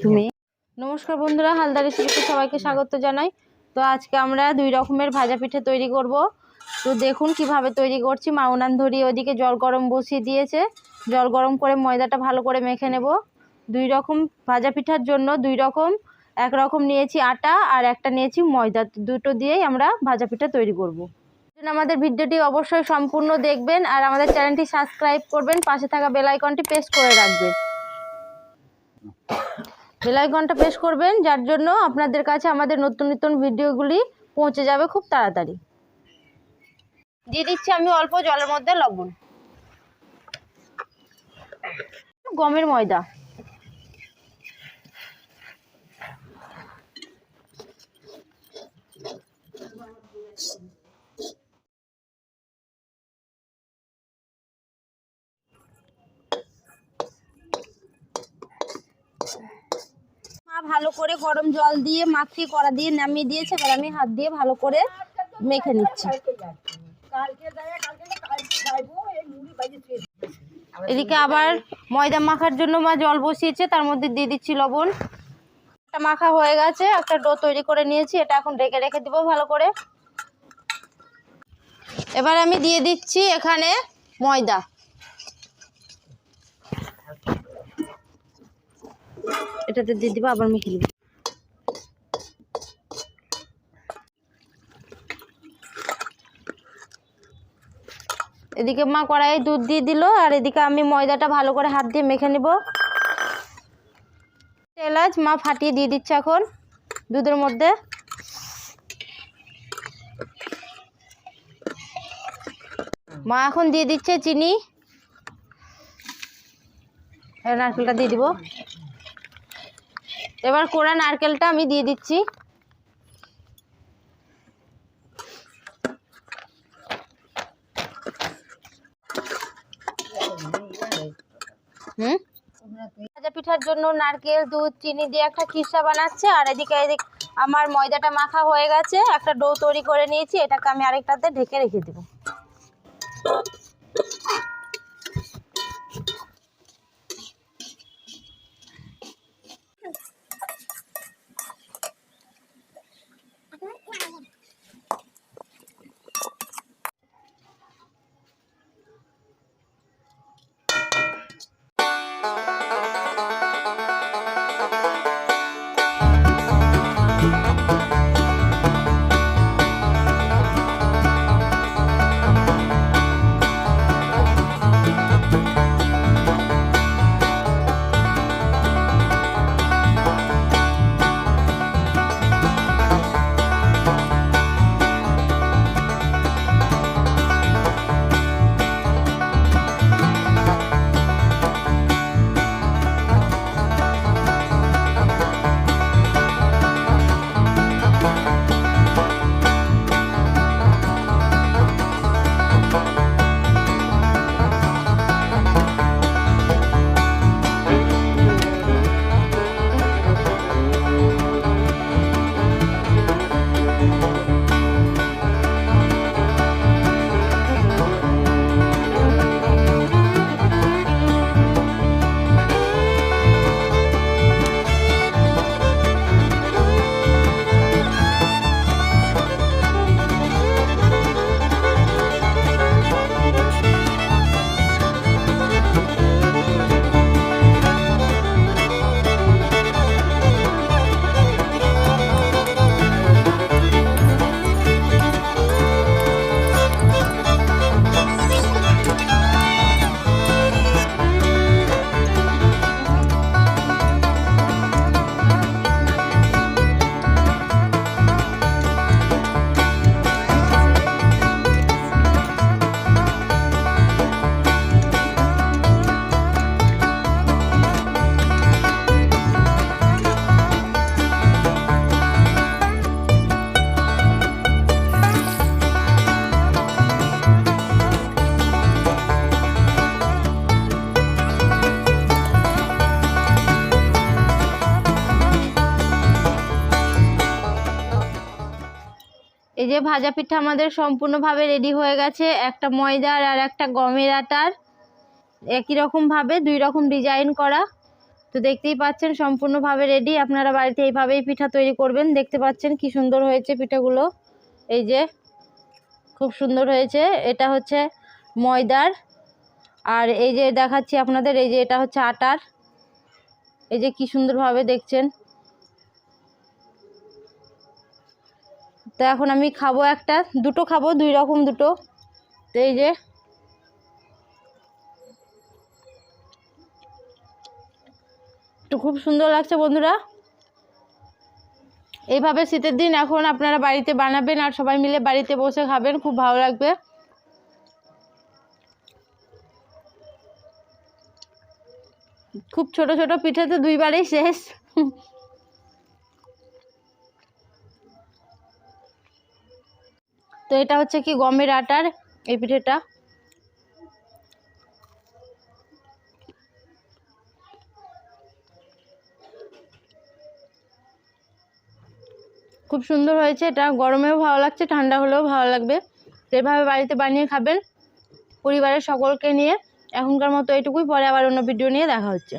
তুমি নমস্কার বন্ধুরা, হালদার রেসিপিতে সবাইকে স্বাগত জানাই। তো আজকে আমরা 2 রকমের ভাজা পিঠে তৈরি করব। তো দেখুন কিভাবে তৈরি করছি। মা উনান ধরিয়ে ওদিকে জল গরম বসিয়ে দিয়েছে। জল গরম করে ময়দাটা ভালো করে মেখে নেব। 2 রকম ভাজা পিঠার জন্য 2 রকম, এক রকম নিয়েছি আটা আর একটা নিয়েছি ময়দা। দুটো দিয়েই আমরা ভাজা পিঠা তৈরি করব। আমাদের ভিডিওটি অবশ্যই সম্পূর্ণ দেখবেন আর আমাদের চ্যানেলটি সাবস্ক্রাইব করবেন, পাশে থাকা বেল আইকনটি প্রেস করে রাখবেন। বেল আইকনটা প্রেস করবেন, যার জন্য আপনাদের কাছে আমাদের নতুন নতুন ভিডিওগুলি পৌঁছে যাবে খুব তাড়াতাড়ি। দিয়ে দিচ্ছি আমি অল্প জলের মধ্যে লবণ, গমের ময়দা, ভালো করে গরম জল দিয়ে মাখিয়ে কড়া দিয়ে নামিয়ে দিয়েছে। এবার আমি হাত দিয়ে ভালো করে মেখে নিচ্ছি। এদিকে আবার ময়দা মাখার জন্য মা জল বসিয়েছে, তার মধ্যে দিয়ে দিচ্ছি লবণ। একটা মাখা হয়ে গেছে, একটা ডো তৈরি করে নিয়েছি, এটা এখন ঢেকে রেখে দিব ভালো করে। এবার আমি দিয়ে দিচ্ছি এখানে ময়দা। এটাতে দিয়ে দিব, আবার মেখে দিব। এদিকে মা কড়াইয়ে দুধ দিয়ে দিল আর এদিকে আমি ময়দাটা ভালো করে হাত দিয়ে মেখে নিব। এলাচ মা ফাটিয়ে দিয়ে দিচ্ছে এখন দুধের মধ্যে। মা এখন দিয়ে দিচ্ছে চিনি, নারকেলটা দিয়ে দিব। এবার কোড়া নারকেলটা আমি দিয়ে দিচ্ছি। ভাজা পিঠার জন্য নারকেল, দুধ, চিনি দিয়ে একটা খিসা বানাচ্ছে। আর এদিকে আমার ময়দাটা মাখা হয়ে গেছে, একটা ডো তৈরি করে নিয়েছি। এটাকে আমি আরেকটাতে ঢেকে রেখে দেব। এই যে ভাজা পিঠা আমাদের সম্পূর্ণভাবে রেডি হয়ে গেছে, একটা ময়দার আর একটা গমের আটার। একই রকমভাবে 2 রকম ডিজাইন করা। তো দেখতেই পাচ্ছেন সম্পূর্ণভাবে রেডি। আপনারা বাড়িতে এইভাবেই পিঠা তৈরি করবেন। দেখতে পাচ্ছেন কি সুন্দর হয়েছে পিঠাগুলো, এই যে খুব সুন্দর হয়েছে। এটা হচ্ছে ময়দার, আর এই যে দেখাচ্ছি আপনাদের, এই যে এটা হচ্ছে আটার। এই যে কি সুন্দরভাবে দেখছেন। তো এখন আমি খাবো, দুটো খাবো, 2 রকম দুটো। তো এই যে তো খুব সুন্দর লাগছে বন্ধুরা। এইভাবে শীতের দিন এখন আপনারা বাড়িতে বানাবেন আর সবাই মিলে বাড়িতে বসে খাবেন, খুব ভালো লাগবে। খুব ছোট ছোট পিঠে তো 2 বারেই শেষ। তো এটা হচ্ছে কি গমের আটার এই পিঠেটা। খুব সুন্দর হয়েছে। এটা গরমেও ভালো লাগছে, ঠান্ডা হলেও ভালো লাগবে। তো এভাবে বাড়িতে বানিয়ে খাবেন পরিবারের সকলকে নিয়ে। এখনকার মতো এইটুকুই, পরে আবার অন্য ভিডিও নিয়ে দেখা হচ্ছে।